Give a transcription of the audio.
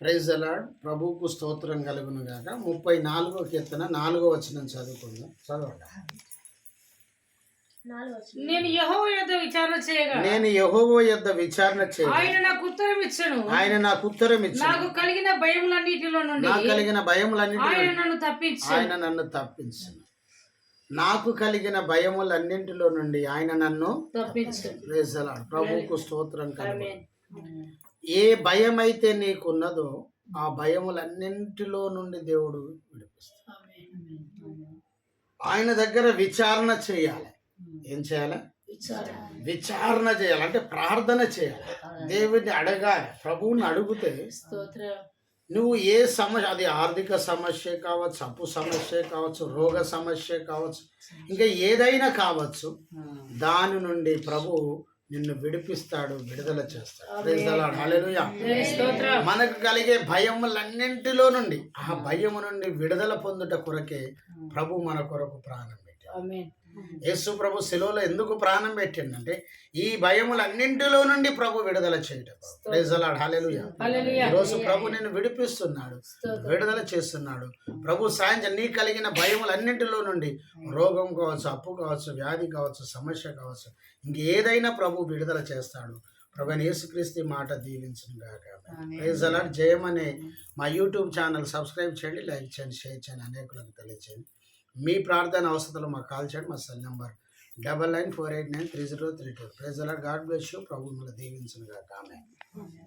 Praise the lord. ప్రభువుకు స్తోత్రం కలుగును గాక. 34వ కీర్తన 4వ వచనం చదువుకుందాం. చదవండి. నేను యెహోవా యొద్ద విచారణ చేయగా విచారణ చేయగా ఆయన నాకు ఉత్తరం ఇచ్చెను. నాకు కలిగిన భయములన్నిటిలో నుండి ఆయన నన్ను తప్పించెను. నాకు కలిగిన భయములన్నింటిలో నుండి ఆయన నన్ను తప్పించెను. Praise the lord. ప్రభువుకు స్తోత్రం కలుగును. ఏ భయం అయితే నీకున్నదో ఆ భయములన్నింటిలో నుండి దేవుడు విడిపిస్తాడు. ఆయన దగ్గర విచారణ చేయాలి. ఏం చేయాలి? విచారణ చేయాలి అంటే ప్రార్థన చేయాలి. దేవుడిని అడగాలి. ప్రభువుని అడిగితే నువ్వు ఏ సమస్య, అది ఆర్థిక సమస్య కావచ్చు, అప్పు సమస్య కావచ్చు, రోగ సమస్య కావచ్చు, ఇంకా ఏదైనా కావచ్చు, దాని నుండి ప్రభువు నిన్ను విడిపిస్తాడు, విడుదల చేస్తాడు. Praise the Lord. హల్లెలూయా. మనకు కలిగే భయములన్నింటిలో నుండి ఆ భయము నుండి విడుదల పొందుట కొరకే ప్రభు మన కొరకు ప్రాణం పెట్టాడు. యేసు ప్రభు శిలువలో ఎందుకు ప్రాణం పెట్టిండంటే ఈ భయములన్నింటిలో నుండి ప్రభు విడుదల చేయటం. Praise the Lord. హల్లెలూయా. ఈరోజు ప్రభు నిన్ను విడిపిస్తున్నాడు, విడుదల చేస్తున్నాడు. ప్రభు సాయంత్రం నీ కలిగిన భయములన్నింటిలో నుండి రోగం కావచ్చు, అప్పు కావచ్చు, వ్యాధి కావచ్చు, సమస్య కావచ్చు, ఇంకేదైనా ప్రభు విడుదల చేస్తాడు. ప్రభువైన యేసుక్రీస్తు మాట దీవించును గాక. Praise the lord. జయం అనే మా యూట్యూబ్ ఛానల్ సబ్స్క్రైబ్ చేయండి, లైక్ చేయండి, షేర్ చేయండి, అనేకులకు తెలియచేయండి. మీ ప్రార్థన అవసరాలు మాకు కాల్ చేయండి. మా cell number 9948930332. Praise the Lord. God bless you. ప్రభు మిమ్మల్ని దీవించును గాక. ఆమేన్.